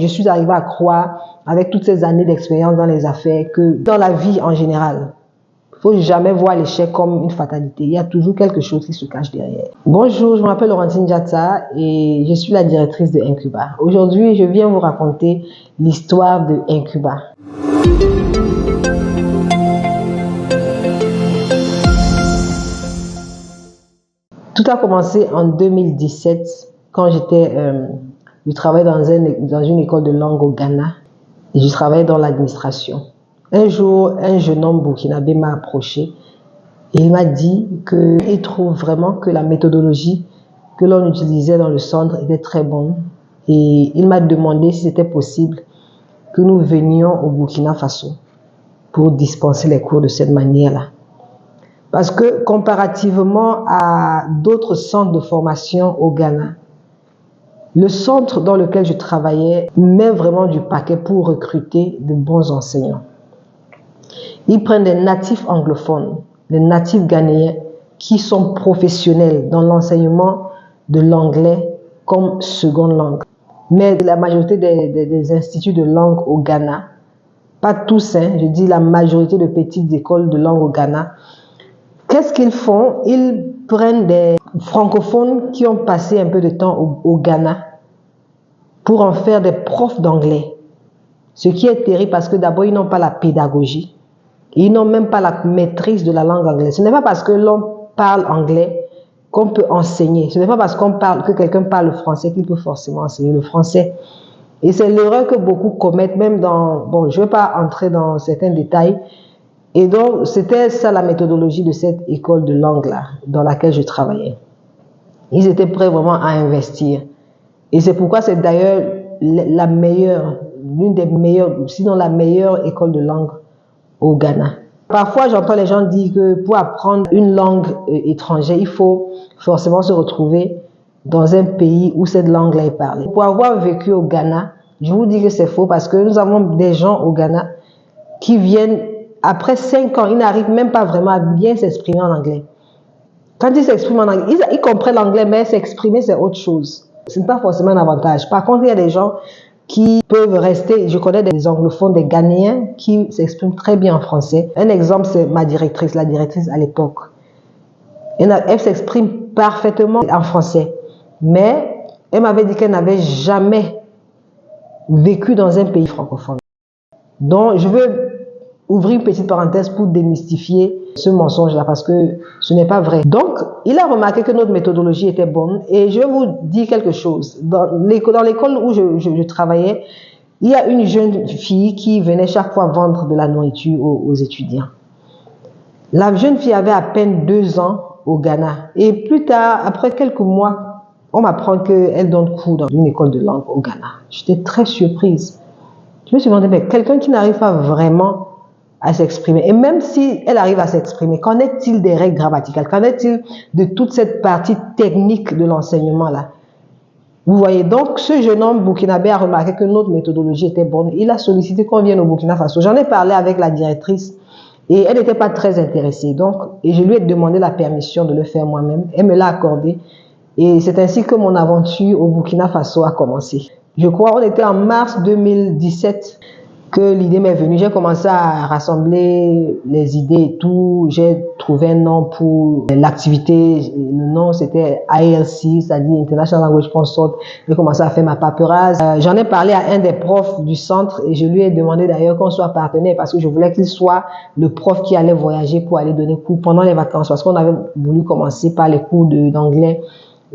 Je suis arrivée à croire, avec toutes ces années d'expérience dans les affaires, que dans la vie en général, il ne faut jamais voir l'échec comme une fatalité. Il y a toujours quelque chose qui se cache derrière. Bonjour, je m'appelle Laurentine Diatta et je suis la directrice de Incuba. Aujourd'hui, je viens vous raconter l'histoire de Incuba. Tout a commencé en 2017 quand je travaillais dans une école de langue au Ghana et je travaillais dans l'administration. Un jour, un jeune homme burkinabé m'a approché et il m'a dit qu'il trouve vraiment que la méthodologie que l'on utilisait dans le centre était très bonne et il m'a demandé si c'était possible que nous venions au Burkina Faso pour dispenser les cours de cette manière-là. Parce que comparativement à d'autres centres de formation au Ghana, le centre dans lequel je travaillais met vraiment du paquet pour recruter de bons enseignants. Ils prennent des natifs anglophones, des natifs ghanéens qui sont professionnels dans l'enseignement de l'anglais comme seconde langue. Mais la majorité des instituts de langue au Ghana, pas tous, je dis la majorité de petites écoles de langue au Ghana, qu'est-ce qu'ils font? Ils prennent des francophones qui ont passé un peu de temps au Ghana pour en faire des profs d'anglais. Ce qui est terrible parce que d'abord, ils n'ont pas la pédagogie. Ils n'ont même pas la maîtrise de la langue anglaise. Ce n'est pas parce que l'on parle anglais qu'on peut enseigner. Ce n'est pas parce que quelqu'un parle le français qu'il peut forcément enseigner le français. Et c'est l'erreur que beaucoup commettent, même dans... Bon, je ne vais pas entrer dans certains détails. Et donc, c'était ça la méthodologie de cette école de langue-là, dans laquelle je travaillais. Ils étaient prêts vraiment à investir. Et c'est pourquoi c'est d'ailleurs la meilleure, l'une des meilleures, sinon la meilleure école de langue au Ghana. Parfois, j'entends les gens dire que pour apprendre une langue étrangère, il faut forcément se retrouver dans un pays où cette langue-là est parlée. Pour avoir vécu au Ghana, je vous dis que c'est faux parce que nous avons des gens au Ghana qui viennent, après 5 ans, ils n'arrivent même pas vraiment à bien s'exprimer en anglais. Quand ils s'expriment en anglais, ils comprennent l'anglais, mais s'exprimer, c'est autre chose. Ce n'est pas forcément un avantage. Par contre, il y a des gens qui peuvent rester, je connais des anglophones, des Ghanéens qui s'expriment très bien en français. Un exemple, c'est ma directrice, la directrice à l'époque. Elle s'exprime parfaitement en français, mais elle m'avait dit qu'elle n'avait jamais vécu dans un pays francophone. Donc, je veux ouvrir une petite parenthèse pour démystifier ce mensonge-là parce que ce n'est pas vrai. Donc, il a remarqué que notre méthodologie était bonne et je vais vous dire quelque chose. Dans l'école où je travaillais, il y a une jeune fille qui venait chaque fois vendre de la nourriture aux étudiants. La jeune fille avait à peine 2 ans au Ghana et plus tard, après quelques mois, on m'apprend qu'elle donne cours dans une école de langue au Ghana. J'étais très surprise. Je me suis demandé, mais quelqu'un qui n'arrive pas vraiment à s'exprimer. Et même si elle arrive à s'exprimer, qu'en est-il des règles grammaticales? Qu'en est-il de toute cette partie technique de l'enseignement là? Vous voyez, donc ce jeune homme burkinabé a remarqué que notre méthodologie était bonne. Il a sollicité qu'on vienne au Burkina Faso. J'en ai parlé avec la directrice et elle n'était pas très intéressée. Donc, et je lui ai demandé la permission de le faire moi-même. Elle me l'a accordé. Et c'est ainsi que mon aventure au Burkina Faso a commencé. Je crois on était en mars 2017 que l'idée m'est venue. J'ai commencé à rassembler les idées et tout. J'ai trouvé un nom pour l'activité. Le nom, c'était ILC, c'est-à-dire International Language Consult. J'ai commencé à faire ma paperasse. J'en ai parlé à un des profs du centre et je lui ai demandé d'ailleurs qu'on soit partenaire parce que je voulais qu'il soit le prof qui allait voyager pour aller donner cours pendant les vacances parce qu'on avait voulu commencer par les cours d'anglais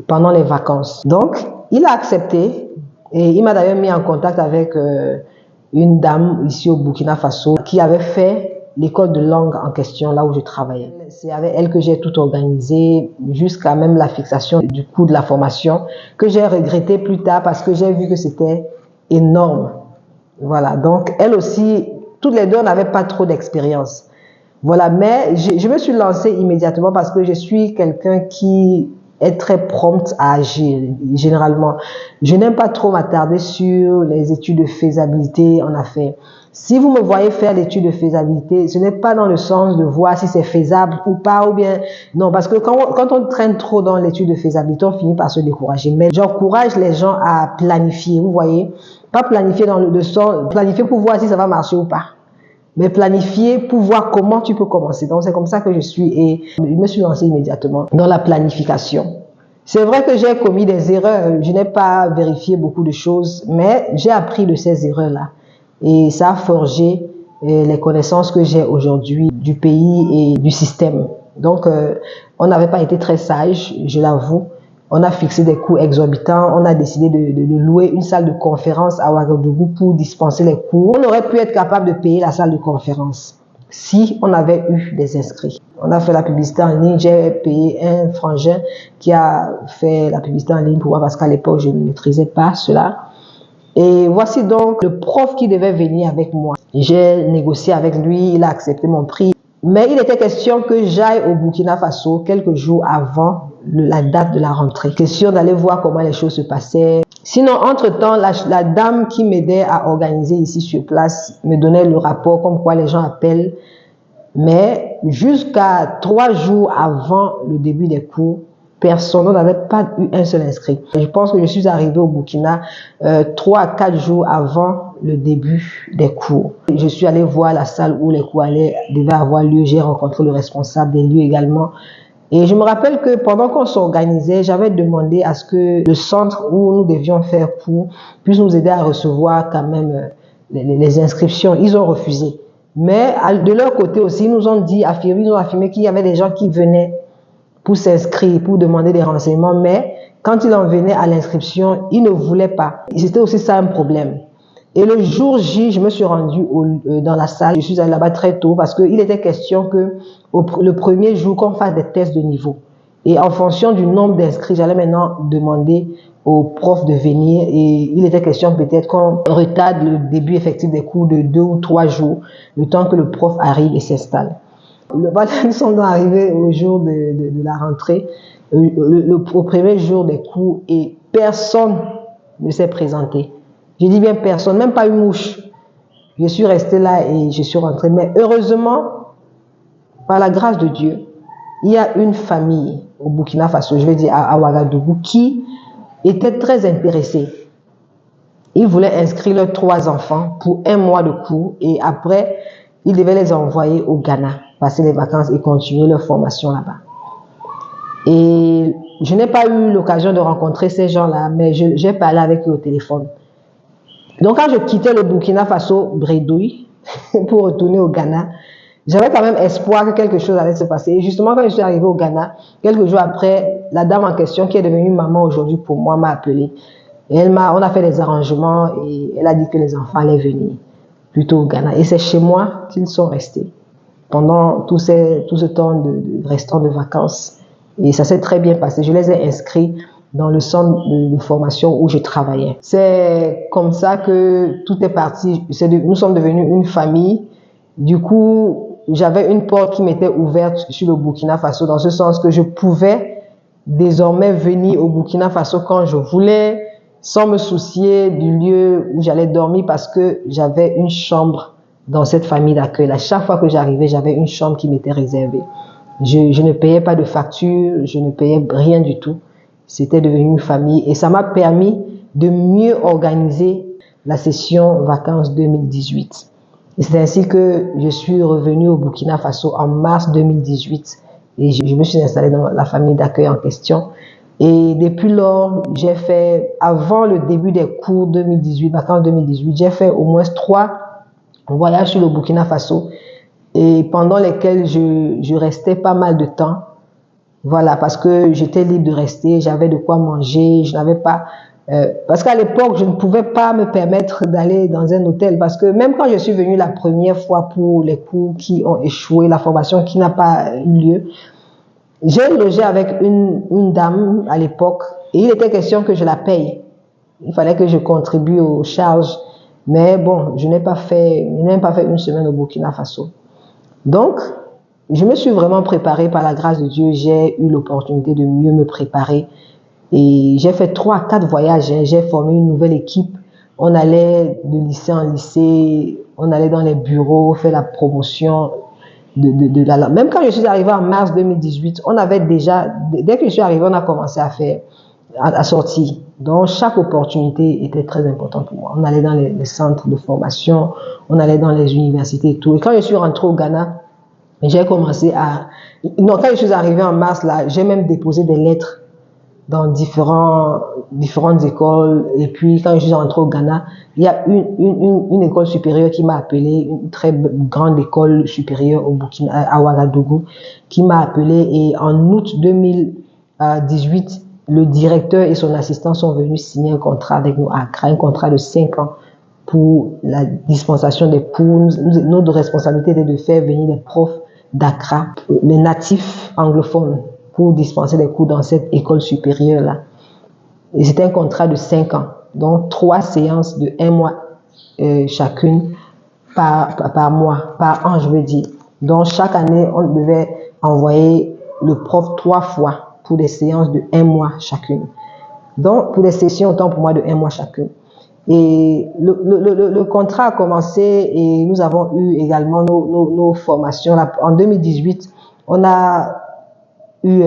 pendant les vacances. Donc, il a accepté et il m'a d'ailleurs mis en contact avec une dame ici au Burkina Faso qui avait fait l'école de langue en question là où je travaillais. C'est avec elle que j'ai tout organisé jusqu'à même la fixation du coût de la formation que j'ai regretté plus tard parce que j'ai vu que c'était énorme. Voilà, donc elle aussi, toutes les deux n'avaient pas trop d'expérience. Voilà, mais je me suis lancée immédiatement parce que je suis quelqu'un qui est très prompte à agir, généralement. Je n'aime pas trop m'attarder sur les études de faisabilité en affaires. Si vous me voyez faire l'étude de faisabilité, ce n'est pas dans le sens de voir si c'est faisable ou pas, ou bien... Non, parce que quand on traîne trop dans l'étude de faisabilité, on finit par se décourager. Mais j'encourage les gens à planifier, vous voyez. Pas planifier dans le sens, planifier pour voir si ça va marcher ou pas. Mais planifier pour voir comment tu peux commencer. Donc, c'est comme ça que je suis et je me suis lancée immédiatement dans la planification. C'est vrai que j'ai commis des erreurs. Je n'ai pas vérifié beaucoup de choses, mais j'ai appris de ces erreurs-là. Et ça a forgé les connaissances que j'ai aujourd'hui du pays et du système. Donc, on n'avait pas été très sage, je l'avoue. On a fixé des coûts exorbitants. On a décidé de louer une salle de conférence à Ouagadougou pour dispenser les cours. On aurait pu être capable de payer la salle de conférence si on avait eu des inscrits. On a fait la publicité en ligne. J'ai payé un frangin qui a fait la publicité en ligne pour moi parce qu'à l'époque, je ne maîtrisais pas cela. Et voici donc le prof qui devait venir avec moi. J'ai négocié avec lui, il a accepté mon prix. Mais il était question que j'aille au Burkina Faso quelques jours avant la date de la rentrée. Question d'aller voir comment les choses se passaient. Sinon, entre-temps, la dame qui m'aidait à organiser ici sur place me donnait le rapport comme quoi les gens appellent. Mais jusqu'à 3 jours avant le début des cours, personne, on n'avait pas eu un seul inscrit. Je pense que je suis arrivée au Burkina 3 à 4 jours avant le début des cours. Je suis allée voir la salle où les cours devaient avoir lieu. J'ai rencontré le responsable des lieux également. Et je me rappelle que pendant qu'on s'organisait, j'avais demandé à ce que le centre où nous devions faire cours puisse nous aider à recevoir quand même les inscriptions. Ils ont refusé. Mais de leur côté aussi, ils nous ont affirmé qu'il y avait des gens qui venaient pour s'inscrire, pour demander des renseignements, mais quand il en venait à l'inscription, ils ne voulaient pas. C'était aussi ça un problème. Et le jour J, je me suis rendue dans la salle. Je suis allée là-bas très tôt parce qu'il était question que le premier jour, qu'on fasse des tests de niveau. Et en fonction du nombre d'inscrits, j'allais maintenant demander au prof de venir et il était question peut-être qu'on retarde le début effectif des cours de 2 ou 3 jours, le temps que le prof arrive et s'installe. Nous sommes arrivés au jour de la rentrée, au premier jour des cours et personne ne s'est présenté. Je dis bien personne, même pas une mouche. Je suis restée là et je suis rentrée. Mais heureusement, par la grâce de Dieu, il y a une famille au Burkina Faso, je vais dire à Ouagadougou, qui était très intéressée. Ils voulaient inscrire leurs 3 enfants pour 1 mois de cours et après, ils devaient les envoyer au Ghana, passer les vacances et continuer leur formation là-bas. Et je n'ai pas eu l'occasion de rencontrer ces gens-là, mais j'ai parlé avec eux au téléphone. Donc, quand je quittais le Burkina Faso, bredouille, pour retourner au Ghana, j'avais quand même espoir que quelque chose allait se passer. Et justement, quand je suis arrivée au Ghana, quelques jours après, la dame en question, qui est devenue maman aujourd'hui pour moi, m'a appelée. Et on a fait des arrangements et elle a dit que les enfants allaient venir plutôt au Ghana. Et c'est chez moi qu'ils sont restés pendant tout ce temps de restant de vacances. Et ça s'est très bien passé. Je les ai inscrits dans le centre de formation où je travaillais. C'est comme ça que tout est parti. Nous sommes devenus une famille. Du coup, j'avais une porte qui m'était ouverte sur le Burkina Faso, dans ce sens que je pouvais désormais venir au Burkina Faso quand je voulais, sans me soucier du lieu où j'allais dormir, parce que j'avais une chambre dans cette famille d'accueil. À chaque fois que j'arrivais, j'avais une chambre qui m'était réservée. Je ne payais pas de facture, je ne payais rien du tout. C'était devenu une famille et ça m'a permis de mieux organiser la session vacances 2018. Et c'est ainsi que je suis revenue au Burkina Faso en mars 2018 et je me suis installée dans la famille d'accueil en question. Et depuis lors, j'ai fait, avant le début des cours 2018, vacances 2018, j'ai fait au moins 3 voyages sur le Burkina Faso et pendant lesquels je restais pas mal de temps. Voilà, parce que j'étais libre de rester, j'avais de quoi manger, je n'avais pas... parce qu'à l'époque, je ne pouvais pas me permettre d'aller dans un hôtel, parce que même quand je suis venue la première fois pour les cours qui ont échoué, la formation qui n'a pas eu lieu, j'ai logé avec une dame à l'époque, et il était question que je la paye. Il fallait que je contribue aux charges, mais bon, je n'ai pas fait 1 semaine au Burkina Faso. Donc, je me suis vraiment préparée par la grâce de Dieu. J'ai eu l'opportunité de mieux me préparer. Et j'ai fait 3 à 4 voyages. J'ai formé une nouvelle équipe. On allait de lycée en lycée. On allait dans les bureaux, faire la promotion de la langue. Même quand je suis arrivée en mars 2018, on avait déjà, dès que je suis arrivée, on a commencé à faire assorties. Donc, chaque opportunité était très importante pour moi. On allait dans les centres de formation, on allait dans les universités et tout. Et quand je suis rentrée au Ghana, j'ai commencé à... Non, quand je suis arrivée en mars, là, j'ai même déposé des lettres dans différentes écoles. Et puis, quand je suis rentrée au Ghana, il y a une école supérieure qui m'a appelée, une très grande école supérieure au Burkina, à Ouagadougou, qui m'a appelée. Et en août 2018, le directeur et son assistant sont venus signer un contrat avec nous à Accra, un contrat de 5 ans pour la dispensation des cours. Notre responsabilité était de faire venir des profs d'Accra, les natifs anglophones, pour dispenser des cours dans cette école supérieure-là. Et c'était un contrat de 5 ans, donc 3 séances de 1 mois chacune par mois, par an, je veux dire. Donc, chaque année, on devait envoyer le prof 3 fois pour des séances de 1 mois chacune. Donc, pour des sessions, autant pour moi de 1 mois chacune. Et le contrat a commencé et nous avons eu également nos formations. En 2018, on a eu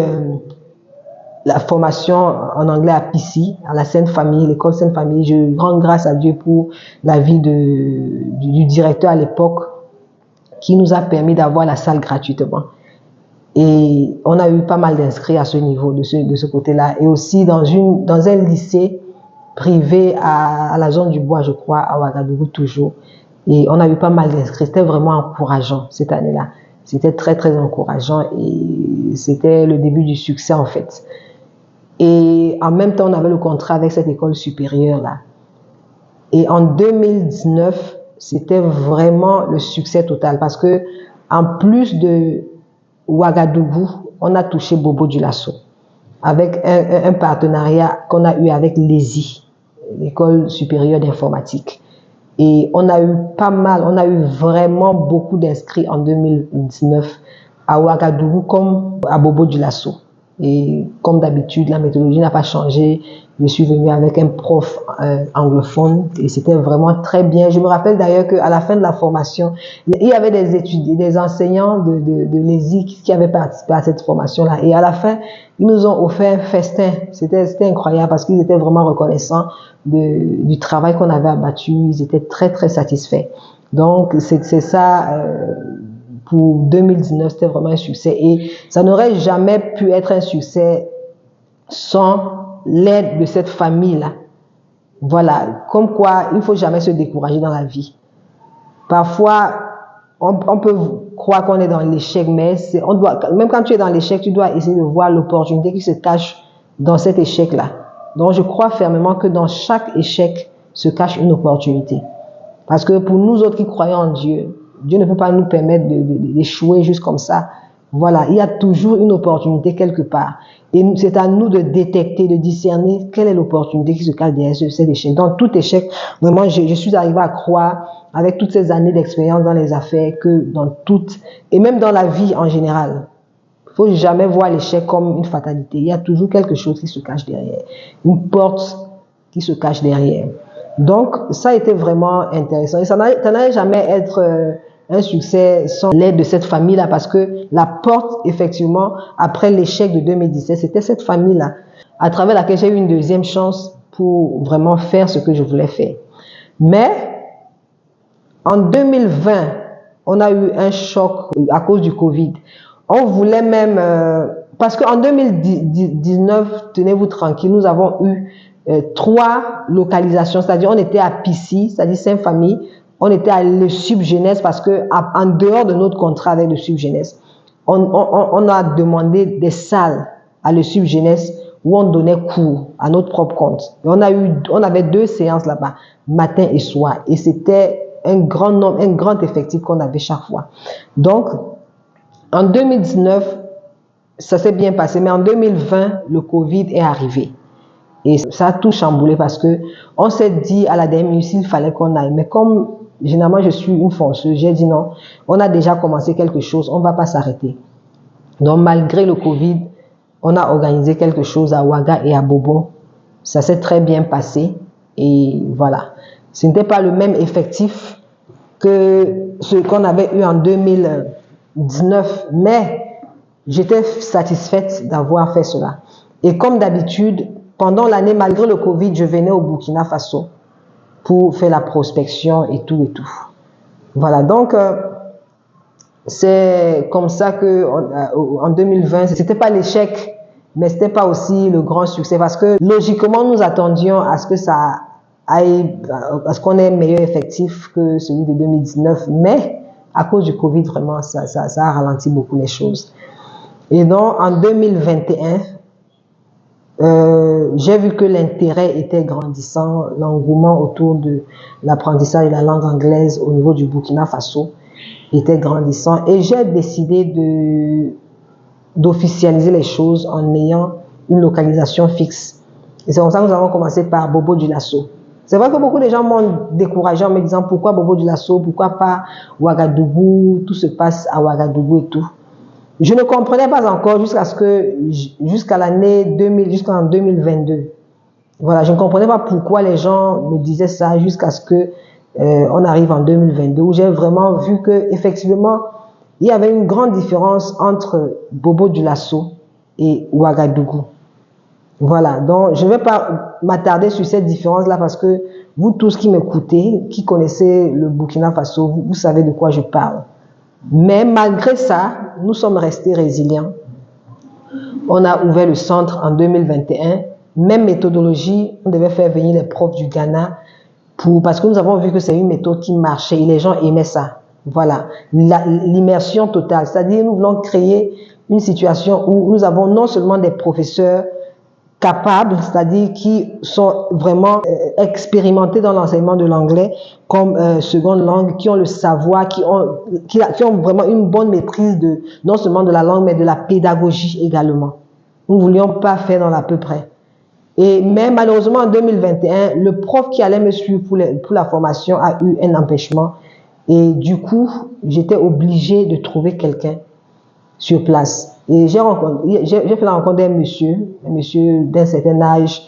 la formation en anglais à Pissy, à la Sainte-Famille, l'école Sainte-Famille. Je rends grâce à Dieu pour la vie du directeur à l'époque qui nous a permis d'avoir la salle gratuitement. Et on a eu pas mal d'inscrits à ce niveau, de ce côté-là. Et aussi dans un lycée privé à la zone du Bois, je crois, à Ouagadougou toujours. Et on a eu pas mal d'inscrits. C'était vraiment encourageant cette année-là. C'était très, très encourageant et c'était le début du succès en fait. Et en même temps, on avait le contrat avec cette école supérieure-là. Et en 2019, c'était vraiment le succès total parce que en plus de Ouagadougou, on a touché Bobo-Dioulasso avec un partenariat qu'on a eu avec l'ESI, l'école supérieure d'informatique. Et on a eu vraiment beaucoup d'inscrits en 2019 à Ouagadougou comme à Bobo-Dioulasso. Et comme d'habitude, la méthodologie n'a pas changé. Je suis venue avec un prof anglophone et c'était vraiment très bien. Je me rappelle d'ailleurs qu'à la fin de la formation, il y avait des étudiants, des enseignants de l'ESI qui avaient participé à cette formation-là. Et à la fin, ils nous ont offert un festin. C'était incroyable parce qu'ils étaient vraiment reconnaissants du travail qu'on avait abattu. Ils étaient très, très satisfaits. Donc, c'est ça... pour 2019, c'était vraiment un succès. Et ça n'aurait jamais pu être un succès sans l'aide de cette famille-là. Voilà, comme quoi il ne faut jamais se décourager dans la vie. Parfois, on peut croire qu'on est dans l'échec, mais même quand tu es dans l'échec, tu dois essayer de voir l'opportunité qui se cache dans cet échec-là. Donc, je crois fermement que dans chaque échec se cache une opportunité. Parce que pour nous autres qui croyons en Dieu, Dieu ne peut pas nous permettre d'échouer juste comme ça. Voilà, il y a toujours une opportunité quelque part. Et c'est à nous de détecter, de discerner quelle est l'opportunité qui se cache derrière cet échec. Dans tout échec, vraiment, je suis arrivée à croire, avec toutes ces années d'expérience dans les affaires, que dans toutes, et même dans la vie en général, il ne faut jamais voir l'échec comme une fatalité. Il y a toujours quelque chose qui se cache derrière, une porte qui se cache derrière. Donc, ça a été vraiment intéressant. Et ça n'allait jamais être un succès sans l'aide de cette famille-là, parce que la porte, effectivement, après l'échec de 2017, c'était cette famille-là, à travers laquelle j'ai eu une deuxième chance pour vraiment faire ce que je voulais faire. Mais, en 2020, on a eu un choc à cause du Covid. On voulait même... parce qu'en 2019, tenez-vous tranquille, nous avons eu 3 localisations, c'est-à-dire on était à Pissy, c'est-à-dire Sainte-Famille, on était à le Sub-Jeunesse parce que en dehors de notre contrat avec le Sub-Jeunesse, on a demandé des salles à le Sub-Jeunesse où on donnait cours à notre propre compte. Et on avait 2 séances là-bas, matin et soir, et c'était un grand nombre, un grand effectif qu'on avait chaque fois. Donc, en 2019, ça s'est bien passé, mais en 2020, le Covid est arrivé. Et ça a tout chamboulé parce que on s'est dit à la dernière minute s'il fallait qu'on aille. Mais comme généralement je suis une fonceuse, j'ai dit non, on a déjà commencé quelque chose, on ne va pas s'arrêter. Donc malgré le Covid, on a organisé quelque chose à Ouaga et à Bobo. Ça s'est très bien passé et voilà. Ce n'était pas le même effectif que ce qu'on avait eu en 2019, mais j'étais satisfaite d'avoir fait cela. Et comme d'habitude, pendant l'année, malgré le Covid, je venais au Burkina Faso pour faire la prospection et tout et tout. Voilà, donc c'est comme ça que en 2020, c'était pas l'échec, mais c'était pas aussi le grand succès parce que logiquement, nous attendions à ce que ça aille, à ce qu'on ait un meilleur effectif que celui de 2019, mais à cause du Covid, vraiment, ça a ralenti beaucoup les choses. Et donc, en 2021, j'ai vu que l'intérêt était grandissant, l'engouement autour de l'apprentissage de la langue anglaise au niveau du Burkina Faso était grandissant et j'ai décidé d'officialiser les choses en ayant une localisation fixe. Et c'est comme ça que nous avons commencé par Bobo Dioulasso. C'est vrai que beaucoup de gens m'ont découragé en me disant pourquoi Bobo Dioulasso, pourquoi pas Ouagadougou, tout se passe à Ouagadougou et tout. Je ne comprenais pas encore jusqu'à l'année 2000, jusqu'en 2022. Voilà, je ne comprenais pas pourquoi les gens me disaient ça jusqu'à ce que on arrive en 2022 où j'ai vraiment vu que effectivement il y avait une grande différence entre Bobo Dioulasso et Ouagadougou. Voilà, donc je ne vais pas m'attarder sur cette différence-là parce que vous tous qui m'écoutez, qui connaissez le Burkina Faso, vous savez de quoi je parle. Mais malgré ça, nous sommes restés résilients. On a ouvert le centre en 2021. Même méthodologie, on devait faire venir les profs du Ghana parce que nous avons vu que c'est une méthode qui marchait et les gens aimaient ça. Voilà, l'immersion totale. C'est-à-dire, nous voulons créer une situation où nous avons non seulement des professeurs capables, c'est-à-dire qui sont vraiment expérimentés dans l'enseignement de l'anglais comme seconde langue, qui ont le savoir, qui ont vraiment une bonne maîtrise non seulement de la langue, mais de la pédagogie également. Nous ne voulions pas faire dans l'à peu près. Mais malheureusement, en 2021, le prof qui allait me suivre pour la formation a eu un empêchement. Et du coup, j'étais obligée de trouver quelqu'un sur place. Et j'ai fait la rencontre d'un monsieur d'un certain âge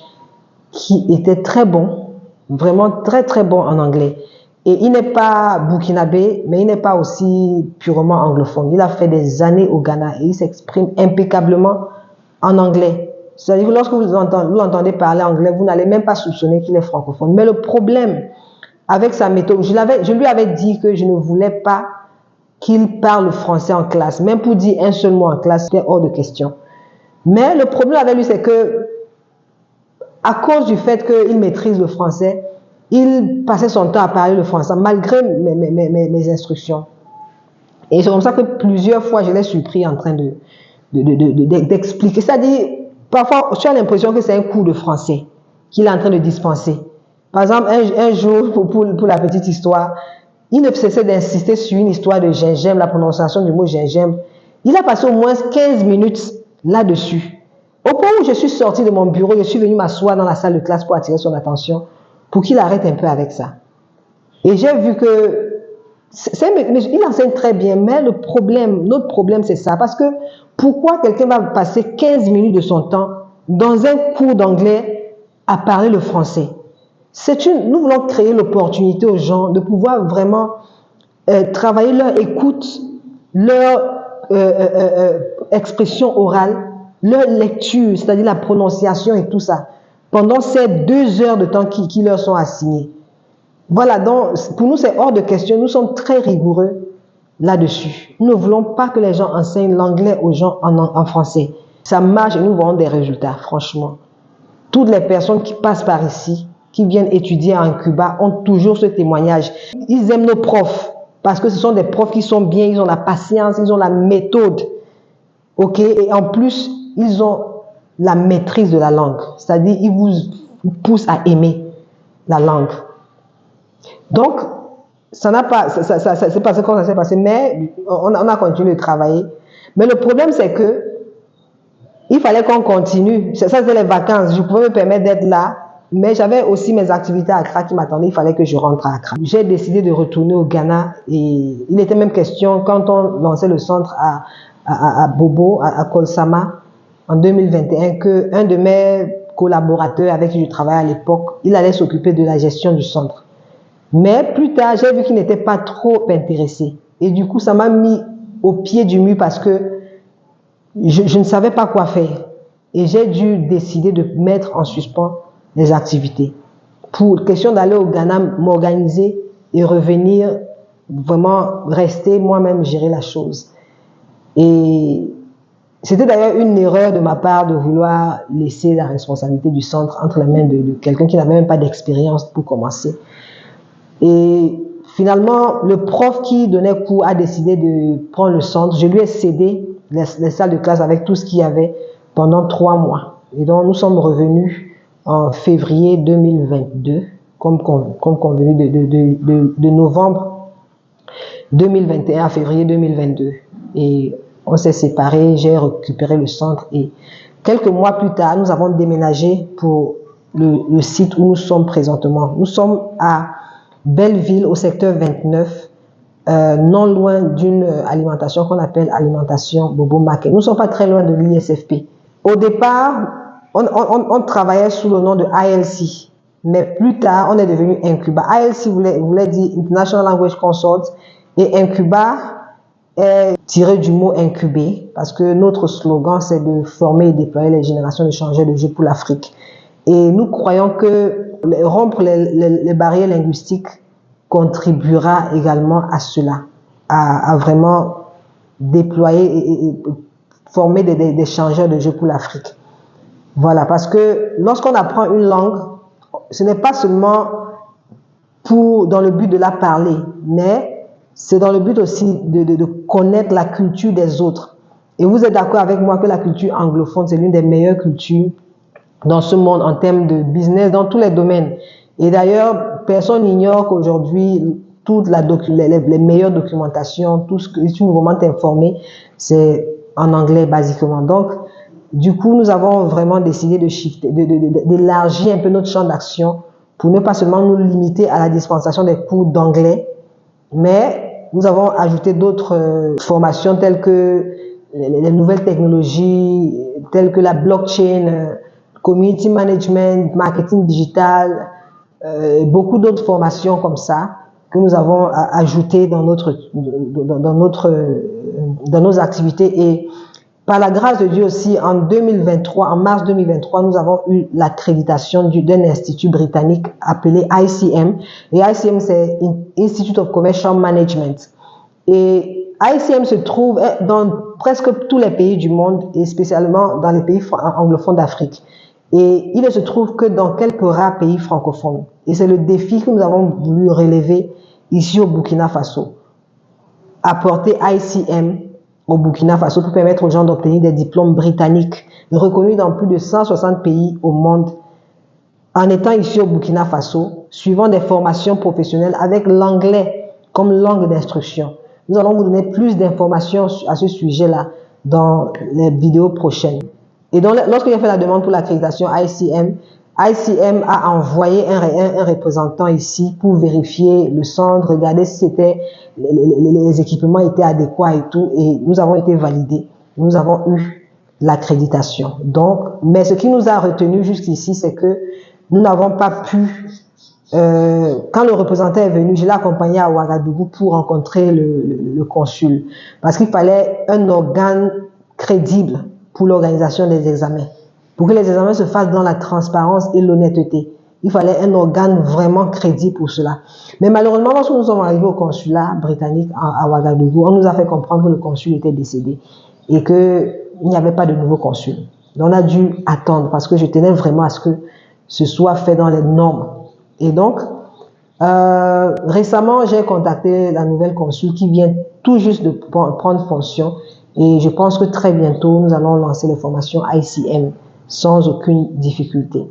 qui était très bon, vraiment très très bon en anglais. Et il n'est pas burkinabé, mais il n'est pas aussi purement anglophone. Il a fait des années au Ghana et il s'exprime impeccablement en anglais. C'est-à-dire que lorsque vous l'entendez parler anglais, vous n'allez même pas soupçonner qu'il est francophone. Mais le problème avec sa méthode, je lui avais dit que je ne voulais pas qu'il parle français en classe. Même pour dire un seul mot en classe, c'était hors de question. Mais le problème avec lui, c'est que, à cause du fait qu'il maîtrise le français, il passait son temps à parler le français, malgré mes instructions. Et c'est comme ça que plusieurs fois, je l'ai surpris en train d'expliquer. C'est-à-dire, parfois, tu as l'impression que c'est un cours de français qu'il est en train de dispenser. Par exemple, un jour, pour la petite histoire, il ne cessait d'insister sur une histoire de gingembre, la prononciation du mot gingembre. Il a passé au moins 15 minutes là-dessus. Au point où je suis sortie de mon bureau, je suis venue m'asseoir dans la salle de classe pour attirer son attention, pour qu'il arrête un peu avec ça. Et j'ai vu que il enseigne très bien, mais notre problème, c'est ça. Parce que pourquoi quelqu'un va passer 15 minutes de son temps dans un cours d'anglais à parler le français? Nous voulons créer l'opportunité aux gens de pouvoir vraiment travailler leur écoute, leur expression orale, leur lecture, c'est-à-dire la prononciation et tout ça, pendant ces 2 heures de temps qui leur sont assignées. Voilà, donc pour nous c'est hors de question, nous sommes très rigoureux là-dessus. Nous ne voulons pas que les gens enseignent l'anglais aux gens en français. Ça marche et nous voyons des résultats, franchement. Toutes les personnes qui passent par ici, qui viennent étudier en Cuba, ont toujours ce témoignage. Ils aiment nos profs, parce que ce sont des profs qui sont bien, ils ont la patience, ils ont la méthode. Ok, et en plus, ils ont la maîtrise de la langue. C'est-à-dire, ils vous poussent à aimer la langue. Donc, c'est passé comme ça s'est passé, mais on a continué de travailler. Mais le problème, c'est que il fallait qu'on continue. Ça, c'était les vacances. Je pouvais me permettre d'être là, mais j'avais aussi mes activités à Accra qui m'attendaient. Il fallait que je rentre à Accra. J'ai décidé de retourner au Ghana et il était même question, quand on lançait le centre à Bobo, à Kolsama, en 2021, qu'un de mes collaborateurs avec qui je travaillais à l'époque, il allait s'occuper de la gestion du centre. Mais plus tard, j'ai vu qu'il n'était pas trop intéressé. Et du coup, ça m'a mis au pied du mur parce que je ne savais pas quoi faire. et j'ai dû décider de mettre en suspens les activités. Pour question d'aller au Ghana, m'organiser et revenir, vraiment rester moi-même gérer la chose. Et c'était d'ailleurs une erreur de ma part de vouloir laisser la responsabilité du centre entre les mains de quelqu'un qui n'avait même pas d'expérience pour commencer. Et finalement, le prof qui donnait cours a décidé de prendre le centre. Je lui ai cédé les salles de classe avec tout ce qu'il y avait pendant 3 mois. Et donc, nous sommes revenus en février 2022, comme convenu de novembre 2021 à février 2022. Et on s'est séparés, j'ai récupéré le centre et quelques mois plus tard, nous avons déménagé pour le site où nous sommes présentement. Nous sommes à Belleville, au secteur 29, non loin d'une alimentation qu'on appelle alimentation Bobo Market. Nous ne sommes pas très loin de l'ISFP. Au départ, on travaillait sous le nom de ILC, mais plus tard, on est devenu Incuba. ILC voulait dire International Language Consult et Incuba est tiré du mot incuber parce que notre slogan, c'est de former et déployer les générations d'échangeurs de jeux pour l'Afrique. Et nous croyons que rompre les barrières linguistiques contribuera également à cela, à vraiment déployer et former des échangeurs de jeux pour l'Afrique. Voilà, parce que lorsqu'on apprend une langue, ce n'est pas seulement dans le but de la parler, mais c'est dans le but aussi de connaître la culture des autres. Et vous êtes d'accord avec moi que la culture anglophone, c'est l'une des meilleures cultures dans ce monde en termes de business, dans tous les domaines. Et d'ailleurs, personne n'ignore qu'aujourd'hui, toutes les meilleures documentations, tout ce que si vous vraiment t'informer, c'est en anglais basiquement. Donc, du coup, nous avons vraiment décidé de shifter, d'élargir un peu notre champ d'action pour ne pas seulement nous limiter à la dispensation des cours d'anglais, mais nous avons ajouté d'autres formations telles que les nouvelles technologies, telles que la blockchain, community management, marketing digital, beaucoup d'autres formations comme ça que nous avons ajoutées dans nos activités. Et par la grâce de Dieu aussi, en mars 2023, nous avons eu l'accréditation d'un institut britannique appelé ICM. Et ICM, c'est Institute of Commercial Management. Et ICM se trouve dans presque tous les pays du monde et spécialement dans les pays anglophones d'Afrique. Et il ne se trouve que dans quelques rares pays francophones. Et c'est le défi que nous avons voulu relever ici au Burkina Faso. Apporter ICM au Burkina Faso pour permettre aux gens d'obtenir des diplômes britanniques reconnus dans plus de 160 pays au monde en étant ici au Burkina Faso, suivant des formations professionnelles avec l'anglais comme langue d'instruction. Nous allons vous donner plus d'informations à ce sujet-là dans les vidéos prochaines. Et donc, lorsque j'ai fait la demande pour l'accréditation ICM a envoyé un représentant ici pour vérifier le centre, regarder si les équipements étaient adéquats et tout, et nous avons été validés. Nous avons eu l'accréditation. Donc, mais ce qui nous a retenu jusqu'ici, c'est que nous n'avons pas pu, quand le représentant est venu, je l'ai accompagné à Ouagadougou pour rencontrer le consul, parce qu'il fallait un organe crédible pour l'organisation des examens. Pour que les examens se fassent dans la transparence et l'honnêteté, il fallait un organe vraiment crédible pour cela. Mais malheureusement, lorsque nous sommes arrivés au consulat britannique à Ouagadougou, on nous a fait comprendre que le consul était décédé et qu'il n'y avait pas de nouveau consul. Donc on a dû attendre parce que je tenais vraiment à ce que ce soit fait dans les normes. Et donc, récemment, j'ai contacté la nouvelle consul qui vient tout juste de prendre fonction et je pense que très bientôt, nous allons lancer les formations ICM sans aucune difficulté.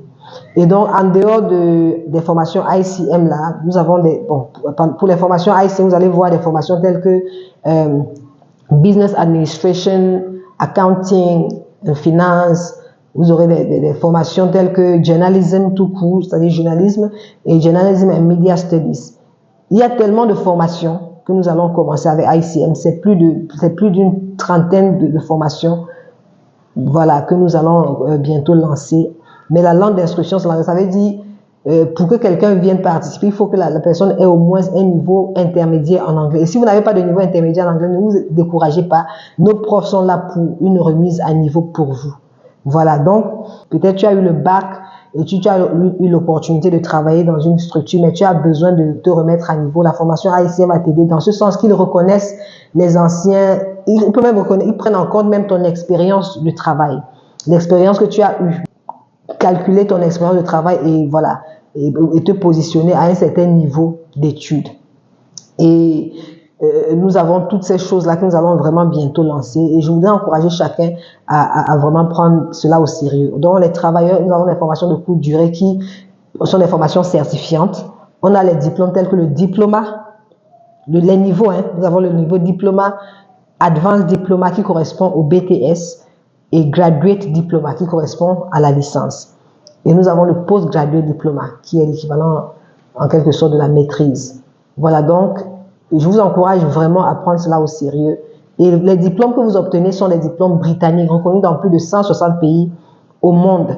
Et donc, en dehors des formations ICM là, nous avons pour les formations ICM, vous allez voir des formations telles que Business Administration, Accounting, Finance. Vous aurez des formations telles que Journalism tout court, c'est-à-dire journalisme, et Journalism and Media Studies. Il y a tellement de formations que nous allons commencer avec ICM. C'est plus d'une trentaine de formations, voilà, que nous allons bientôt lancer. Mais la langue d'instruction, ça veut dire, pour que quelqu'un vienne participer, il faut que la personne ait au moins un niveau intermédiaire en anglais. Et si vous n'avez pas de niveau intermédiaire en anglais, ne vous découragez pas. Nos profs sont là pour une remise à niveau pour vous. Voilà, donc peut-être tu as eu le bac et tu as eu l'opportunité de travailler dans une structure, mais tu as besoin de te remettre à niveau. La formation AICM va t'aider dans ce sens qu'ils reconnaissent les anciens, ils peuvent même reconnaître, ils prennent en compte même ton expérience de travail, l'expérience que tu as eue, calculer ton expérience de travail et voilà, et te positionner à un certain niveau d'études. Et nous avons toutes ces choses-là que nous allons vraiment bientôt lancer et je voudrais encourager chacun à vraiment prendre cela au sérieux. Donc les travailleurs, nous avons des formations de courte durée qui sont des formations certifiantes. On a les diplômes tels que le diplôme, les niveaux, nous avons le niveau diplôme, advanced diplôme qui correspond au BTS et graduate diplôme qui correspond à la licence. Et nous avons le postgraduate diplôme qui est l'équivalent en quelque sorte de la maîtrise. Voilà donc, je vous encourage vraiment à prendre cela au sérieux. Et les diplômes que vous obtenez sont des diplômes britanniques reconnus dans plus de 160 pays au monde.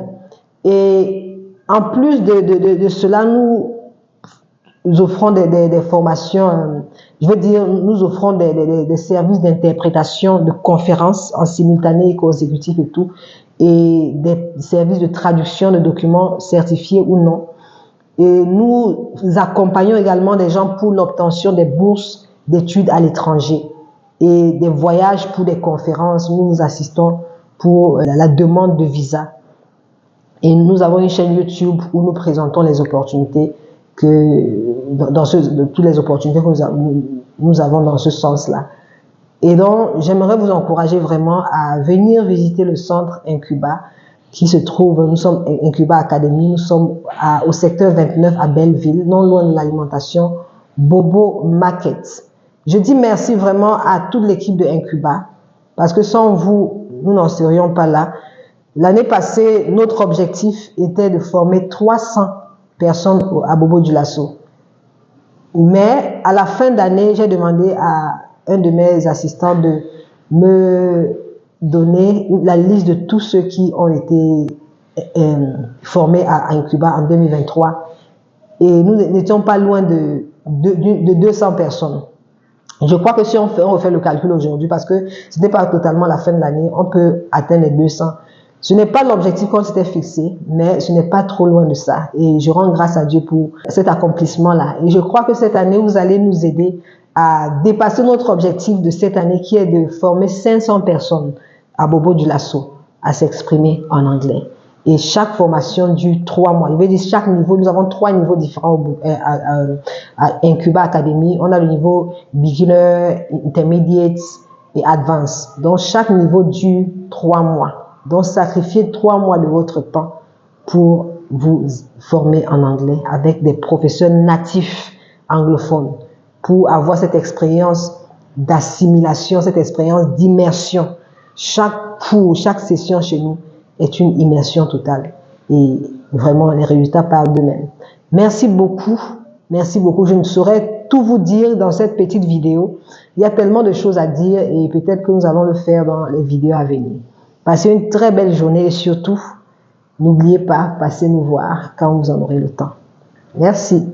Et en plus de cela, nous offrons des formations, je veux dire, nous offrons des services d'interprétation, de conférences en simultané et consécutif et tout, et des services de traduction de documents certifiés ou non. Et nous accompagnons également des gens pour l'obtention des bourses d'études à l'étranger et des voyages pour des conférences. Nous nous assistons pour la demande de visa. Et nous avons une chaîne YouTube où nous présentons les opportunités toutes les opportunités que nous avons dans ce sens-là. Et donc, j'aimerais vous encourager vraiment à venir visiter le centre Incuba qui se trouve, nous sommes Incuba Academy, nous sommes au secteur 29 à Belleville, non loin de l'alimentation Bobo Market. Je dis merci vraiment à toute l'équipe de Incuba, parce que sans vous, nous n'en serions pas là. L'année passée, notre objectif était de former 300 personnes à Bobo Dioulasso. Mais à la fin d'année, j'ai demandé à un de mes assistants de me donner la liste de tous ceux qui ont été formés à Incuba en 2023. Et nous n'étions pas loin de 200 personnes. Je crois que si on refait le calcul aujourd'hui, parce que ce n'est pas totalement la fin de l'année, on peut atteindre les 200. Ce n'est pas l'objectif qu'on s'était fixé, mais ce n'est pas trop loin de ça. Et je rends grâce à Dieu pour cet accomplissement-là. Et je crois que cette année, vous allez nous aider à dépasser notre objectif de cette année qui est de former 500 personnes à Bobo Dioulasso à s'exprimer en anglais. Et chaque formation dure 3 mois. Je veux dire, chaque niveau, nous avons 3 niveaux différents à Incuba Academy. On a le niveau Beginner, Intermediate et Advanced. Donc, chaque niveau dure 3 mois. Donc, sacrifiez 3 mois de votre temps pour vous former en anglais avec des professeurs natifs anglophones pour avoir cette expérience d'assimilation, cette expérience d'immersion. Chaque cours, chaque session chez nous est une immersion totale et vraiment les résultats parlent d'eux-mêmes. Merci beaucoup, merci beaucoup. Je ne saurais tout vous dire dans cette petite vidéo. Il y a tellement de choses à dire et peut-être que nous allons le faire dans les vidéos à venir. Passez une très belle journée et surtout, n'oubliez pas, passez nous voir quand vous en aurez le temps. Merci.